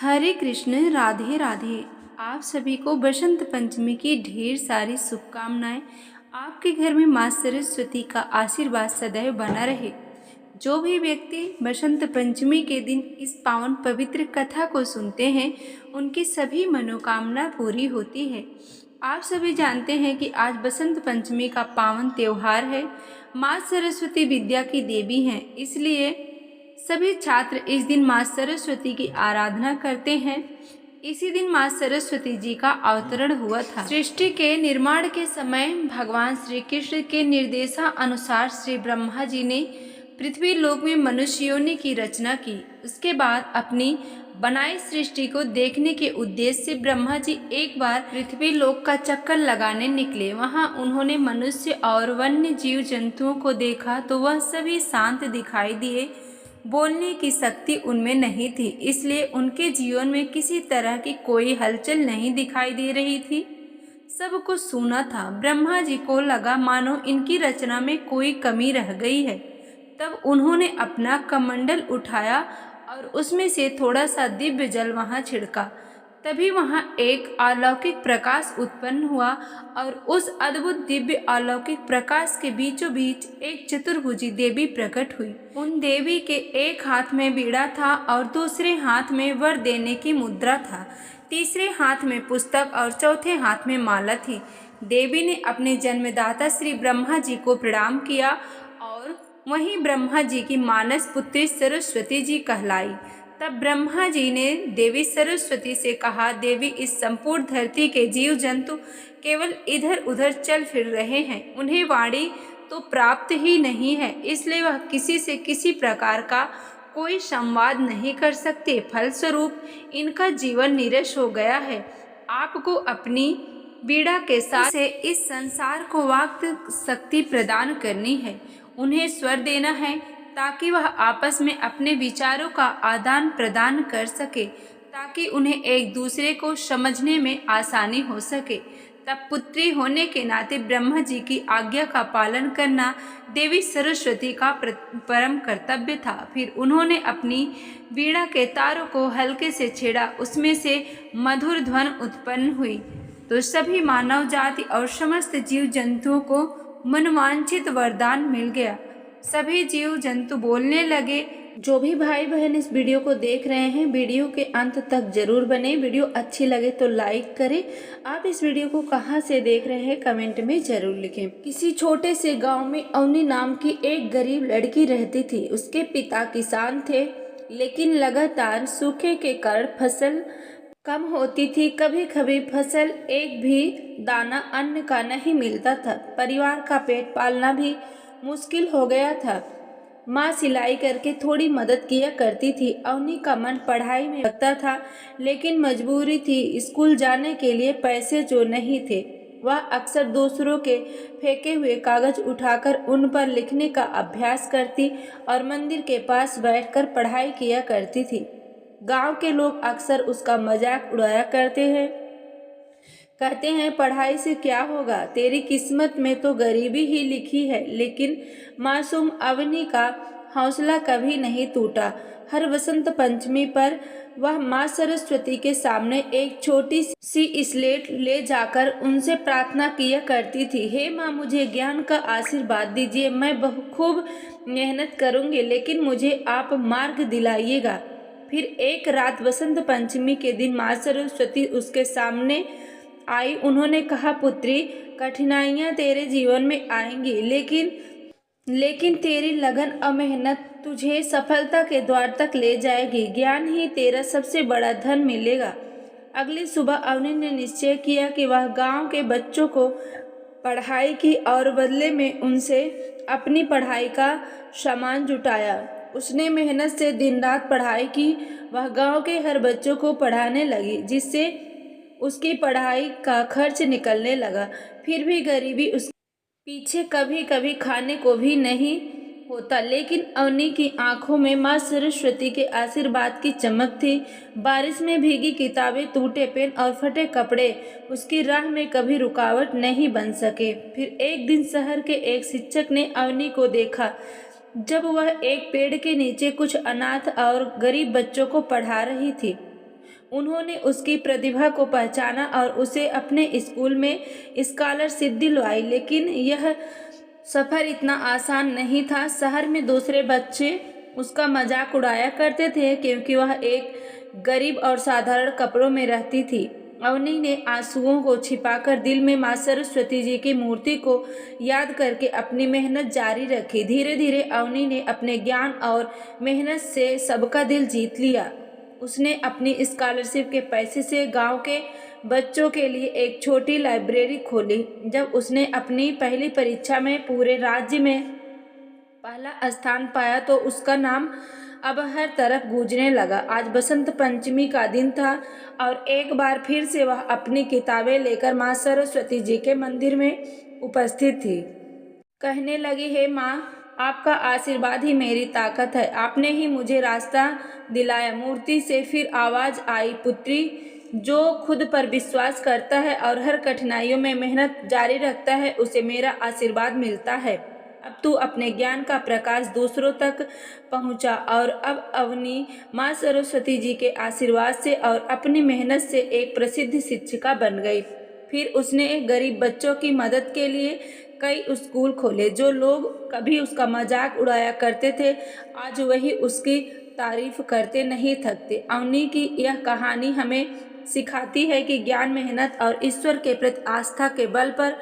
हरे कृष्ण, राधे राधे। आप सभी को बसंत पंचमी की ढेर सारी शुभकामनाएं। आपके घर में माँ सरस्वती का आशीर्वाद सदैव बना रहे। जो भी व्यक्ति बसंत पंचमी के दिन इस पावन पवित्र कथा को सुनते हैं, उनकी सभी मनोकामना पूरी होती है। आप सभी जानते हैं कि आज बसंत पंचमी का पावन त्योहार है। माँ सरस्वती विद्या की देवी हैं, इसलिए सभी छात्र इस दिन माँ सरस्वती की आराधना करते हैं। इसी दिन माँ सरस्वती जी का अवतरण हुआ था। सृष्टि के निर्माण के समय भगवान श्री कृष्ण के निर्देशानुसार श्री ब्रह्मा जी ने पृथ्वी लोक में मनुष्य योनि की रचना की। उसके बाद अपनी बनाई सृष्टि को देखने के उद्देश्य से ब्रह्मा जी एक बार पृथ्वी लोक का चक्कर लगाने निकले। वहां उन्होंने मनुष्य और वन्य जीव जंतुओं को देखा तो वह सभी शांत दिखाई दिए। बोलने की शक्ति उनमें नहीं थी, इसलिए उनके जीवन में किसी तरह की कोई हलचल नहीं दिखाई दे रही थी। सब कुछ सूना था। ब्रह्मा जी को लगा मानो इनकी रचना में कोई कमी रह गई है। तब उन्होंने अपना कमंडल उठाया और उसमें से थोड़ा सा दिव्य जल वहां छिड़का। तभी वहां एक अलौकिक प्रकाश उत्पन्न हुआ और उस अद्भुत दिव्य अलौकिक प्रकाश के बीचों बीच एक चतुर्भुजी देवी प्रकट हुई। उन देवी के एक हाथ में बीड़ा था और दूसरे हाथ में वर देने की मुद्रा था। तीसरे हाथ में पुस्तक और चौथे हाथ में माला थी। देवी ने अपने जन्मदाता श्री ब्रह्मा जी को प्रणाम किया और वहीं ब्रह्मा जी की मानस पुत्री सरस्वती जी कहलाई। तब ब्रह्मा जी ने देवी सरस्वती से कहा, देवी, इस संपूर्ण धरती के जीव जंतु केवल इधर उधर चल फिर रहे हैं, उन्हें वाणी तो प्राप्त ही नहीं है, इसलिए वह किसी से किसी प्रकार का कोई संवाद नहीं कर सकते। फलस्वरूप इनका जीवन निरस हो गया है। आपको अपनी बीड़ा के साथ से इस संसार को वाक् शक्ति प्रदान करनी है, उन्हें स्वर देना है ताकि वह आपस में अपने विचारों का आदान प्रदान कर सके, ताकि उन्हें एक दूसरे को समझने में आसानी हो सके। तब पुत्री होने के नाते ब्रह्मा जी की आज्ञा का पालन करना देवी सरस्वती का परम कर्तव्य था। फिर उन्होंने अपनी वीणा के तारों को हल्के से छेड़ा, उसमें से मधुर ध्वनि उत्पन्न हुई तो सभी मानव जाति और समस्त जीव जंतुओं को मनवांछित वरदान मिल गया। सभी जीव जंतु बोलने लगे। जो भी भाई बहन इस वीडियो को देख रहे हैं, वीडियो के अंत तक जरूर बने। वीडियो अच्छी लगे तो लाइक करें। आप इस वीडियो को कहां से देख रहे हैं कमेंट में जरूर लिखें। किसी छोटे से गांव में अवनी नाम की एक गरीब लड़की रहती थी। उसके पिता किसान थे, लेकिन लगातार सूखे के कारण फसल कम होती थी। कभी कभी फसल एक भी दाना अन्न का नहीं मिलता था। परिवार का पेट पालना भी मुश्किल हो गया था। माँ सिलाई करके थोड़ी मदद किया करती थी। अवनी का मन पढ़ाई में लगता था, लेकिन मजबूरी थी। स्कूल जाने के लिए पैसे जो नहीं थे, वह अक्सर दूसरों के फेंके हुए कागज उठाकर उन पर लिखने का अभ्यास करती और मंदिर के पास बैठकर पढ़ाई किया करती थी। गांव के लोग अक्सर उसका मजाक उड़ाया करते हैं। कहते हैं, पढ़ाई से क्या होगा, तेरी किस्मत में तो गरीबी ही लिखी है। लेकिन मासूम अवनी का हौसला कभी नहीं टूटा। हर वसंत पंचमी पर वह माँ सरस्वती के सामने एक छोटी सी स्लेट ले जाकर उनसे प्रार्थना किया करती थी। हे माँ, मुझे ज्ञान का आशीर्वाद दीजिए। मैं खूब मेहनत करूँगी, लेकिन मुझे आप मार्ग दिलाइएगा। फिर एक रात वसंत पंचमी के दिन माँ सरस्वती उसके सामने आई। उन्होंने कहा, पुत्री, कठिनाइयाँ तेरे जीवन में आएंगी, लेकिन तेरी लगन और मेहनत तुझे सफलता के द्वार तक ले जाएगी। ज्ञान ही तेरा सबसे बड़ा धन मिलेगा। अगली सुबह अवनी ने निश्चय किया कि वह गांव के बच्चों को पढ़ाई की और बदले में उनसे अपनी पढ़ाई का सामान जुटाया। उसने मेहनत से दिन रात पढ़ाई की। वह गांव के हर बच्चों को पढ़ाने लगी, जिससे उसकी पढ़ाई का खर्च निकलने लगा। फिर भी गरीबी उस पीछे कभी कभी खाने को भी नहीं होता, लेकिन अवनी की आंखों में माँ सरस्वती के आशीर्वाद की चमक थी। बारिश में भीगी किताबें, टूटे पेन और फटे कपड़े उसकी राह में कभी रुकावट नहीं बन सके। फिर एक दिन शहर के एक शिक्षक ने अवनी को देखा, जब वह एक पेड़ के नीचे कुछ अनाथ और गरीब बच्चों को पढ़ा रही थी। उन्होंने उसकी प्रतिभा को पहचाना और उसे अपने स्कूल में स्कॉलरशिप दिलवाई। लेकिन यह सफ़र इतना आसान नहीं था। शहर में दूसरे बच्चे उसका मजाक उड़ाया करते थे क्योंकि वह एक गरीब और साधारण कपड़ों में रहती थी। अवनी ने आंसुओं को छिपाकर दिल में माँ सरस्वती जी की मूर्ति को याद करके अपनी मेहनत जारी रखी। धीरे धीरे अवनी ने अपने ज्ञान और मेहनत से सबका दिल जीत लिया। उसने अपनी स्कॉलरशिप के पैसे से गांव के बच्चों के लिए एक छोटी लाइब्रेरी खोली। जब उसने अपनी पहली परीक्षा में पूरे राज्य में पहला स्थान पाया तो उसका नाम अब हर तरफ गूंजने लगा। आज बसंत पंचमी का दिन था और एक बार फिर से वह अपनी किताबें लेकर माँ सरस्वती जी के मंदिर में उपस्थित थी। कहने लगी, हे माँ, आपका आशीर्वाद ही मेरी ताकत है। आपने ही मुझे रास्ता दिलाया। मूर्ति से फिर आवाज़ आई, पुत्री, जो खुद पर विश्वास करता है और हर कठिनाइयों में मेहनत जारी रखता है उसे मेरा आशीर्वाद मिलता है। अब तू अपने ज्ञान का प्रकाश दूसरों तक पहुंचा। और अब अवनी माँ सरस्वती जी के आशीर्वाद से और अपनी मेहनत से एक प्रसिद्ध शिक्षिका बन गई। फिर उसने गरीब बच्चों की मदद के लिए कई स्कूल खोले। जो लोग कभी उसका मजाक उड़ाया करते थे आज वही उसकी तारीफ करते नहीं थकते। अवनी की यह कहानी हमें सिखाती है कि ज्ञान, मेहनत और ईश्वर के प्रति आस्था के बल पर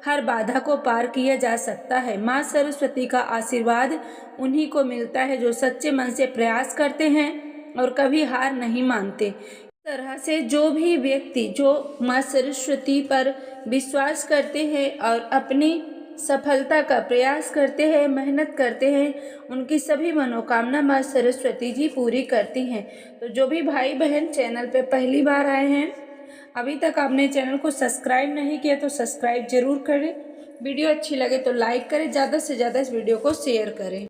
हर बाधा को पार किया जा सकता है। माँ सरस्वती का आशीर्वाद उन्हीं को मिलता है जो सच्चे मन से प्रयास करते हैं और कभी हार नहीं मानते। इस तरह से जो भी व्यक्ति जो माँ सरस्वती पर विश्वास करते हैं और अपनी सफलता का प्रयास करते हैं, मेहनत करते हैं, उनकी सभी मनोकामना माँ सरस्वती जी पूरी करती हैं। तो जो भी भाई बहन चैनल पे पहली बार आए हैं, अभी तक आपने चैनल को सब्सक्राइब नहीं किया तो सब्सक्राइब जरूर करें। वीडियो अच्छी लगे तो लाइक करें, ज़्यादा से ज़्यादा इस वीडियो को शेयर करें।